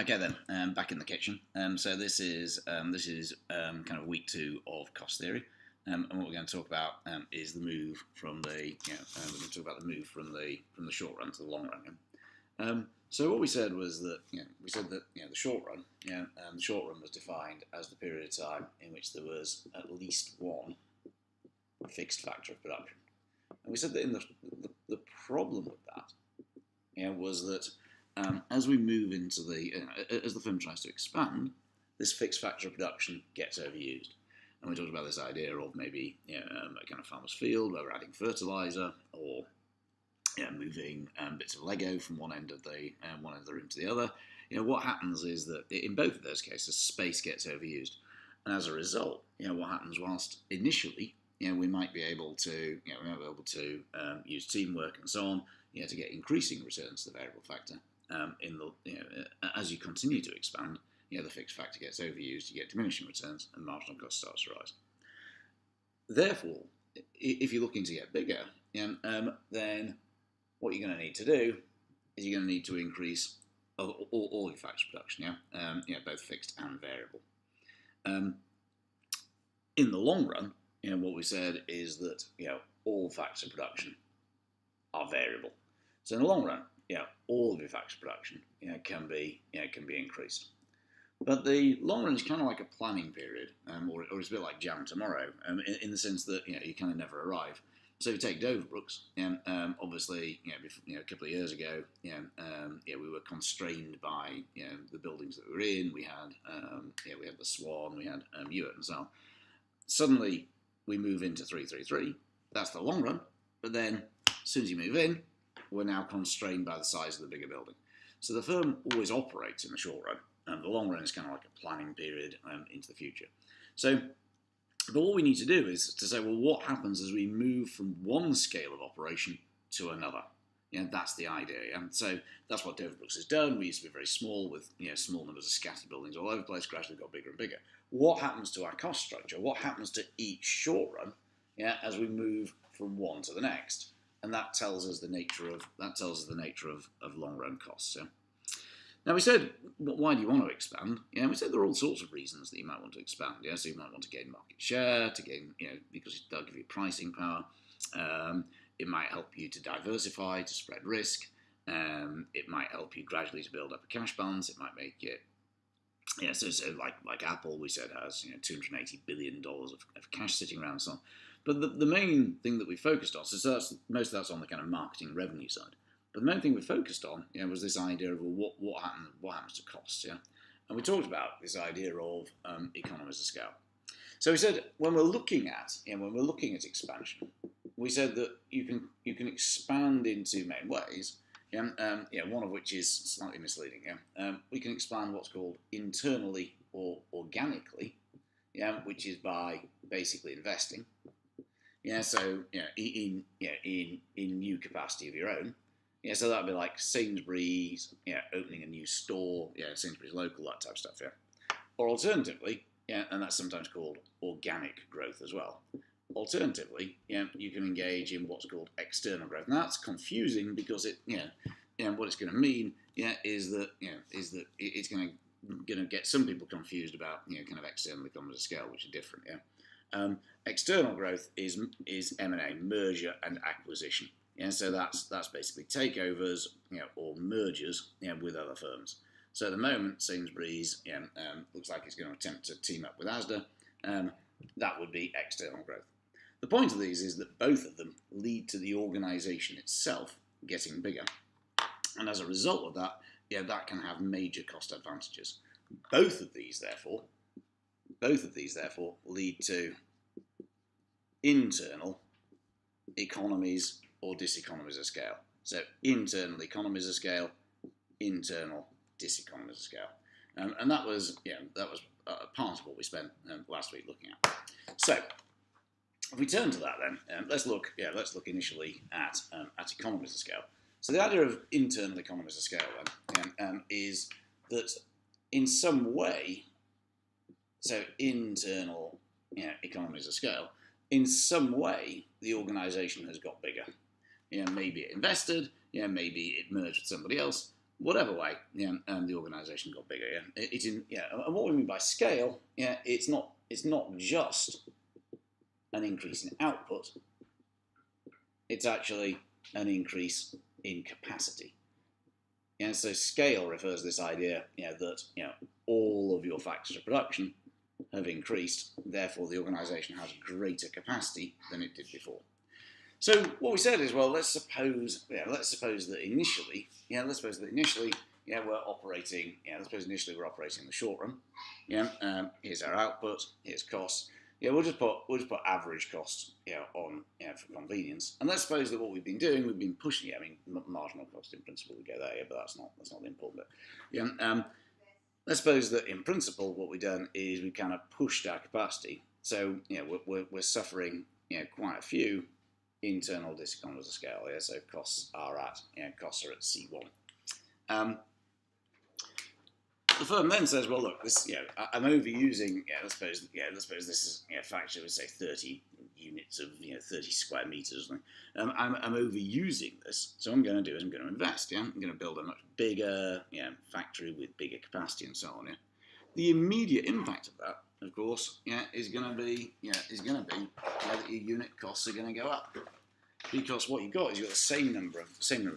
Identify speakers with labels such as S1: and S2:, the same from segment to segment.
S1: Okay then, back in the kitchen. So this is kind of week 2 of cost theory, and what we're going to talk about is the move from we're going to talk about the move from the short run to the long run. So what we said was that the short run, the short run was defined as the period of time in which there was at least one fixed factor of production, and we said that in the problem with that, was that as we move into as the firm tries to expand, this fixed factor of production gets overused. And we talked about this idea of maybe a kind of farmer's field where we're adding fertilizer or moving bits of Lego from one end of the room to the other. What happens is that in both of those cases, space gets overused, and as a result, what happens whilst initially, we might be able to, use teamwork and so on, to get increasing returns to the variable factor. As you continue to expand, the fixed factor gets overused, you get diminishing returns, and marginal cost starts to rise. Therefore, if you're looking to get bigger, then what you're going to need to do is you're going to need to increase all your factor production, both fixed and variable. In the long run, what we said is that all factors of production are variable. So in the long run, all of your factor production can be increased. But the long run is kind of like a planning period, or it's a bit like jam tomorrow, in the sense that you kind of never arrive. So if you take Doverbrooks, obviously, a couple of years ago, we were constrained by the buildings that we were in. We had the Swan, we had Hewitt, and so on. Suddenly, we move into 333. That's the long run. But then, as soon as you move in, we're now constrained by the size of the bigger building. So the firm always operates in the short run, and the long run is kind of like a planning period into the future. But what we need to do is to say, well, what happens as we move from one scale of operation to another? That's the idea. So that's what Doverbrooks has done. We used to be very small with small numbers of scattered buildings all over the place, gradually got bigger and bigger. What happens to our cost structure? What happens to each short run as we move from one to the next? And that tells us the nature of long run costs. Now we said, why do you want to expand? We said there are all sorts of reasons that you might want to expand. So you might want to gain market share, to gain because they'll give you pricing power. It might help you to diversify, to spread risk. It might help you gradually to build up a cash balance. It might make it so like Apple, we said, has $280 billion of cash sitting around and so on. But the main thing that we focused on, so most of that's on the kind of marketing revenue side. But the main thing we focused on, was this idea of what happens to costs, And we talked about this idea of economies of scale. So we said when we're looking at expansion, we said that you can expand in two main ways. One of which is slightly misleading. We can expand what's called internally or organically, which is by basically investing. So in new capacity of your own. So that'd be like Sainsbury's, opening a new store, Sainsbury's local, that type of stuff, Or alternatively, and that's sometimes called organic growth as well. Alternatively, you can engage in what's called external growth. Now that's confusing because what it's going to mean, is that it's going to get some people confused about, kind of external economies of scale, which are different, External growth is M&A, merger and acquisition. So that's basically takeovers, or mergers, with other firms. So at the moment, Sainsbury's looks like it's going to attempt to team up with Asda. That would be external growth. The point of these is that both of them lead to the organisation itself getting bigger, and as a result of that, that can have major cost advantages. Both of these, therefore, lead to internal economies or diseconomies of scale. So internal economies of scale, internal diseconomies of scale, and that was part of what we spent last week looking at. So if we turn to that, then let's look initially at economies of scale. So the idea of internal economies of scale is that in some way, so internal economies of scale, in some way the organisation has got bigger. Maybe it invested, maybe it merged with somebody else, whatever way, the organisation got bigger. And what we mean by scale, it's not just an increase in output. It's actually an increase in capacity. And so scale refers to this idea, that all of your factors of production have increased. Therefore, the organisation has greater capacity than it did before. So what we said is, well, let's suppose that initially, we're operating. Let's suppose initially we're operating in the short run. Here's our output. Here's costs. We'll just put average costs, on, for convenience. And let's suppose that what we've been doing, we've been pushing. Marginal cost in principle we go there, but that's not the important bit. Let's suppose that in principle what we've done is we kind of pushed our capacity. So we're suffering quite a few internal diseconomies of scale. So costs are at C1. The firm then says, well, look, this, I'm overusing. Let's suppose this is factor, say 30 units of 30 square meters or something. I'm overusing this, so what I'm going to do is I'm going to invest. I'm going to build a much bigger factory with bigger capacity and so on. The immediate impact of that, of course, is going to be that your unit costs are going to go up. Because what you've got is you've got the same number of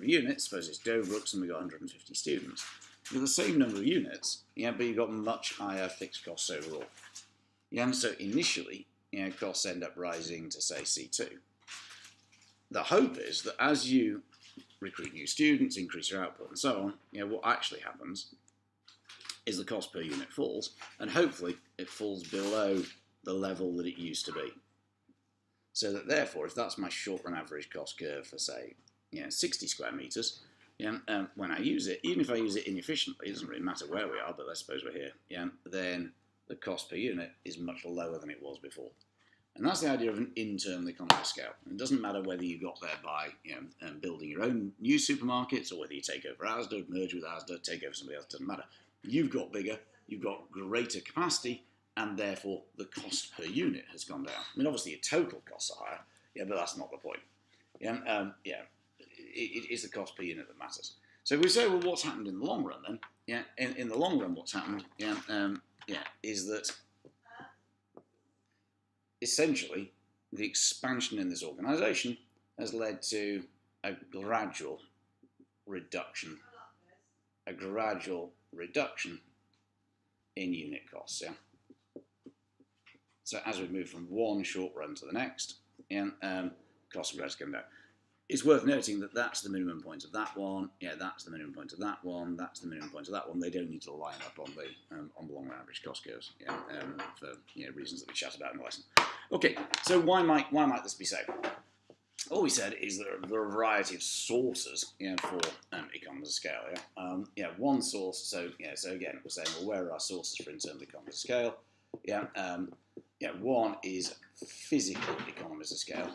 S1: units. Suppose it's Doverbrooks and we've got 150 students. You've got the same number of units, but you've got much higher fixed costs overall. So initially, costs end up rising to say C2. The hope is that as you recruit new students, increase your output and so on, what actually happens is the cost per unit falls, and hopefully it falls below the level that it used to be. So that therefore, if that's my short-run average cost curve for say 60 square meters, when I use it, even if I use it inefficiently, it doesn't really matter where we are, but let's suppose we're here, then the cost per unit is much lower than it was before. And that's the idea of an internal economy of scale. It doesn't matter whether you got there by building your own new supermarkets, or whether you take over Asda, merge with Asda, take over somebody else, it doesn't matter. You've got bigger, you've got greater capacity, and therefore the cost per unit has gone down. Obviously your total costs are higher, but that's not the point. It's the cost per unit that matters. So if we say, well, what's happened in the long run then? In the long run, what's happened? Is that essentially the expansion in this organisation has led to a gradual reduction in unit costs. So as we move from one short run to the next, costs are gradually coming down. It's worth noting that that's the minimum point of that one. That's the minimum point of that one. That's the minimum point of that one. They don't need to line up on the long run average cost curves. For reasons that we chat about in the lesson. Okay, so why might this be so? All we said is that there are a variety of sources for economies of scale. One source. So again, we're saying, well, where are our sources for internal economies of scale? One is physical economies of scale.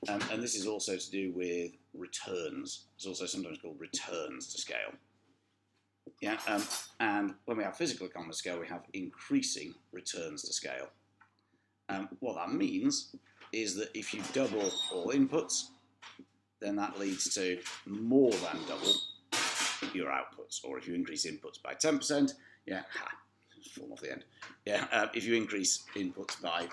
S1: And this is also to do with returns. It's also sometimes called returns to scale. And when we have physical economies of scale, we have increasing returns to scale. What that means is that if you double all inputs, then that leads to more than double your outputs. Or if you increase inputs by 10%, fall off the end. If you increase inputs by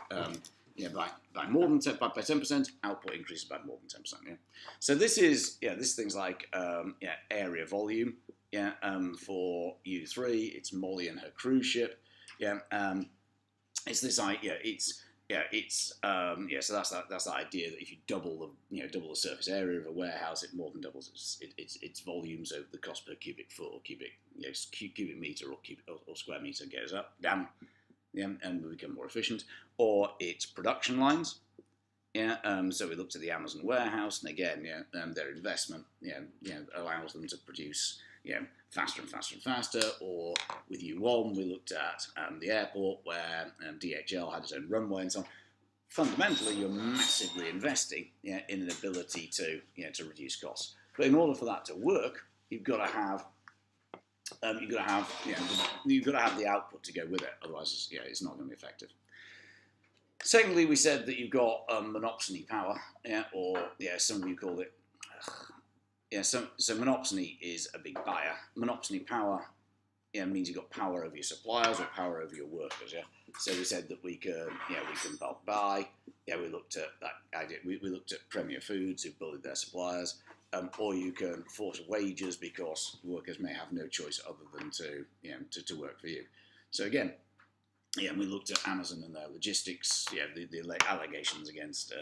S1: more than 10%, output increases by more than 10%. So this is things like area volume. For U3, it's Molly and her cruise ship. It's this idea. So that's the idea that if you double the surface area of a warehouse, it more than doubles its volume. So the cost per cubic foot or cubic meter or square meter goes up, down. And we become more efficient, or it's production lines. So we looked at the Amazon warehouse, and again, their investment, allows them to produce, faster and faster and faster. Or with U1, we looked at the airport where DHL had its own runway and so on. Fundamentally, you're massively investing in an ability to reduce costs. But in order for that to work, you've got to have the output to go with it. Otherwise, it's not going to be effective. Secondly, we said that you've got monopsony power, or some of you call it yeah, so monopsony is a big buyer. Monopsony power, yeah, means you've got power over your suppliers or power over your workers. Yeah. So we said that we can bulk buy. Yeah, we looked at that idea. We looked at Premier Foods, who bullied their suppliers, or you can force wages because workers may have no choice other than to work for you. So again, yeah, we looked at Amazon and their logistics. Yeah, the allegations against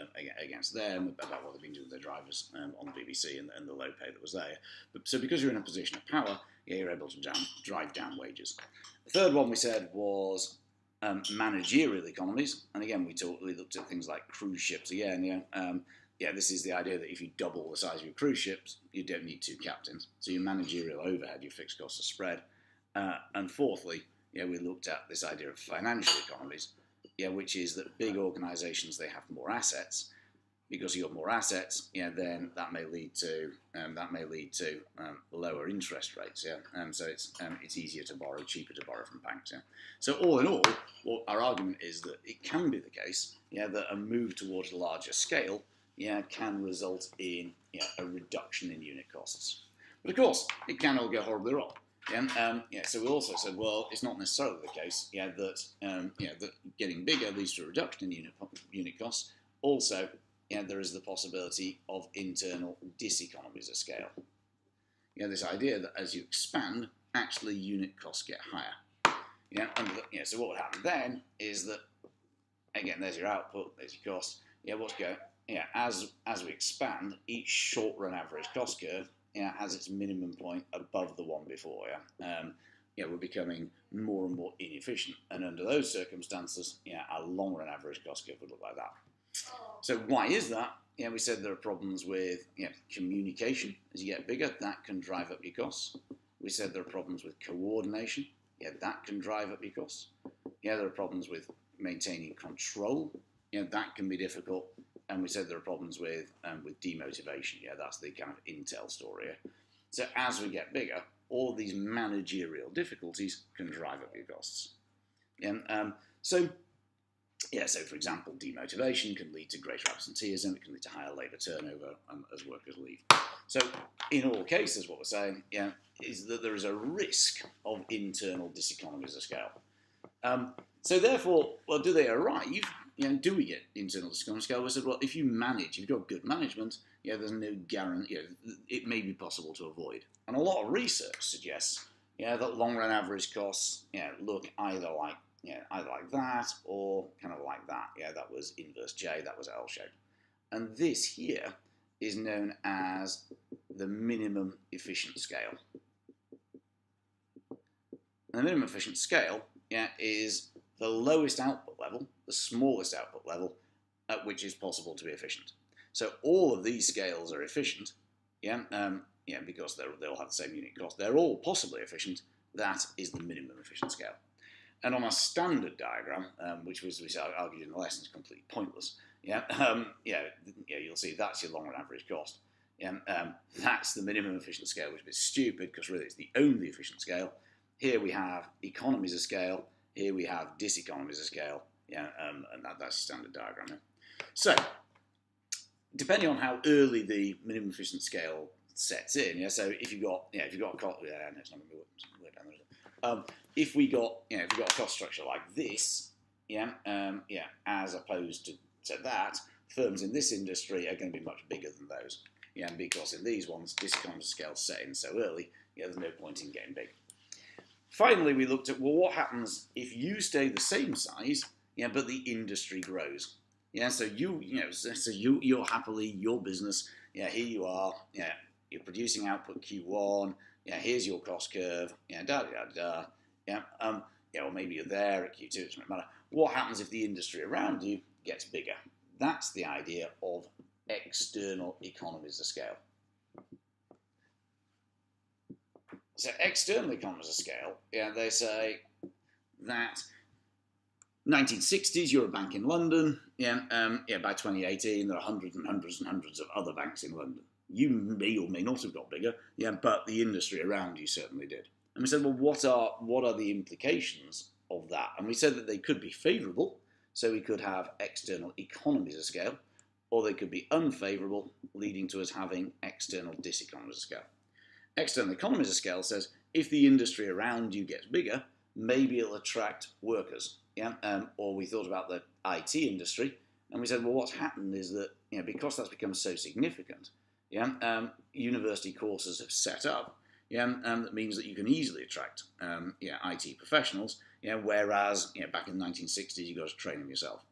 S1: them about what they've been doing with their drivers on the BBC and the low pay that was there. But so because you're in a position of power, yeah, you're able to drive down wages. The third one we said was managerial economies, and again we looked at things like cruise ships again. Yeah, this is the idea that if you double the size of your cruise ships, you don't need two captains. So your managerial overhead, your fixed costs are spread. And fourthly, yeah, we looked at this idea of financial economies, yeah, which is that big organisations, they have more assets. Because you have more assets, yeah, then that may lead to lower interest rates, yeah, so it's easier to borrow, cheaper to borrow from banks, yeah. So all in all, what our argument is that it can be the case, yeah, that a move towards a larger scale, yeah, can result in a reduction in unit costs. But of course, it can all go horribly wrong. So we also said, well, it's not necessarily the case, yeah, that that getting bigger leads to a reduction in unit costs. Also, yeah, there is the possibility of internal diseconomies of scale. This idea that as you expand, actually unit costs get higher. So what would happen then is that, again, there's your output, there's your cost. As we expand, each short-run average cost curve has its minimum point above the one before. We're becoming more and more inefficient, and under those circumstances, our long-run average cost curve would look like that. So why is that? We said there are problems with communication. As you get bigger, that can drive up your costs. We said there are problems with coordination. That can drive up your costs. There are problems with maintaining control. That can be difficult. And we said there are problems with demotivation. That's the kind of Intel story. So as we get bigger, all these managerial difficulties can drive up your costs. So for example, demotivation can lead to greater absenteeism, it can lead to higher labour turnover as workers leave. So in all cases, what we're saying is that there is a risk of internal diseconomies of scale. So therefore, well, do they arrive? Do we get internal diseconomies of scale? We said, well, if you've got good management, there's no guarantee, it may be possible to avoid. And a lot of research suggests that long-run average costs look either like that or kind of like that. That was inverse J, that was L-shaped. And this here is known as the minimum efficient scale. And the minimum efficient scale is the lowest output level, the smallest output level at which is possible to be efficient. So all of these scales are efficient, because they all have the same unit cost. They're all possibly efficient. That is the minimum efficient scale. And on a standard diagram, which was we argued in the lesson is completely pointless. You'll see that's your long-run average cost. That's the minimum efficient scale, which is stupid because really it's the only efficient scale. Here we have economies of scale. Here we have diseconomies of scale. And that's a standard diagram. So, depending on how early the minimum efficient scale sets in, so if you've got a cost, no, it's not going to work down there. If we got a cost structure like this, as opposed to that, firms in this industry are going to be much bigger than those, because in these ones, diseconomies of scale set in so early, there's no point in getting big. Finally, we looked at, well, what happens if you stay the same size, but the industry grows? So you're happily, your business, here you are, you're producing output Q1, here's your cost curve, or maybe you're there at Q2, it doesn't matter. What happens if the industry around you gets bigger? That's the idea of external economies of scale. So external economies of scale, they say that 1960s, you're a bank in London. By 2018, there are hundreds and hundreds and hundreds of other banks in London. You may or may not have got bigger, but the industry around you certainly did. And we said, well, what are the implications of that? And we said that they could be favourable, so we could have external economies of scale, or they could be unfavourable, leading to us having external diseconomies of scale. External economies of scale says if the industry around you gets bigger, maybe it'll attract workers. Yeah, or we thought about the IT industry, and we said, well, what's happened is that because that's become so significant, university courses have set up. That means that you can easily attract IT professionals. Whereas back in the 1960s, you got to train them yourself.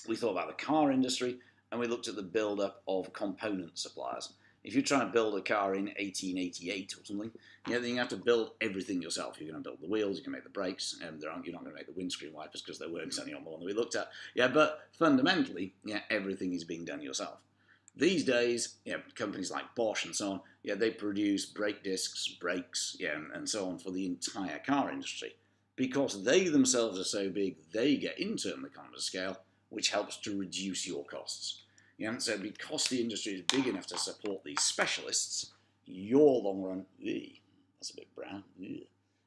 S1: We thought about the car industry, and we looked at the build-up of component suppliers. If you're trying to build a car in 1888 or something, then you have to build everything yourself. You're going to build the wheels, you can make the brakes, and you're not going to make the windscreen wipers because they weren't any on the one that we looked at. But fundamentally, everything is being done yourself. These days, companies like Bosch and so on, they produce brake discs, brakes, and so on for the entire car industry. Because they themselves are so big, they get internal economies of scale, which helps to reduce your costs. So because the industry is big enough to support these specialists, your long run, that's a bit brown,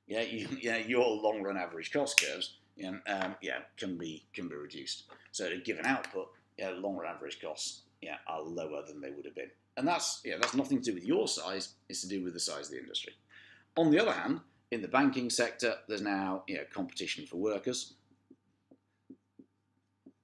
S1: your long run average cost curves, can be reduced. So to give an output, long run average costs, are lower than they would have been. And that's nothing to do with your size, it's to do with the size of the industry. On the other hand, in the banking sector, there's now competition for workers.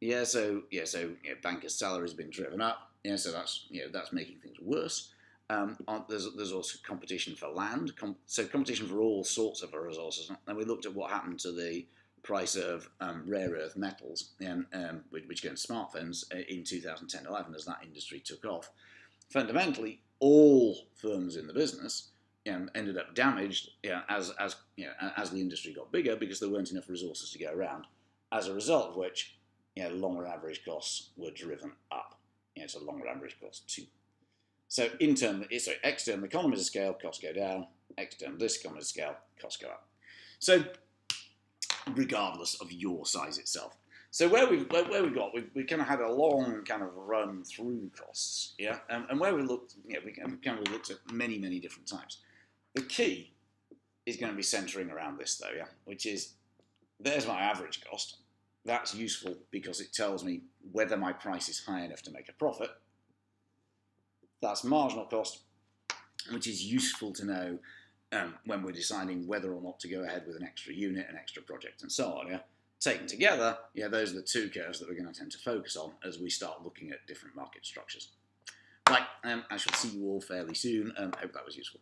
S1: Bankers' salaries have been driven up. So that's making things worse. There's also competition for land. So competition for all sorts of resources. And we looked at what happened to the price of rare earth metals, which go into smartphones in 2010-11 as that industry took off. Fundamentally, all firms in the business ended up damaged as the industry got bigger because there weren't enough resources to go around. As a result of which, longer average costs were driven up. So longer average costs too. So external economies of scale, costs go down. External diseconomies of scale, costs go up. So regardless of your size itself. So where we've kind of had a long kind of run through costs, and where we looked, we kind of looked at many different types. The key is going to be centering around this though, which is there's my average cost. That's useful because it tells me whether my price is high enough to make a profit. That's marginal cost, which is useful to know when we're deciding whether or not to go ahead with an extra unit, an extra project, and so on. Taken together, those are the two curves that we're going to tend to focus on as we start looking at different market structures. Right, I shall see you all fairly soon. Hope that was useful.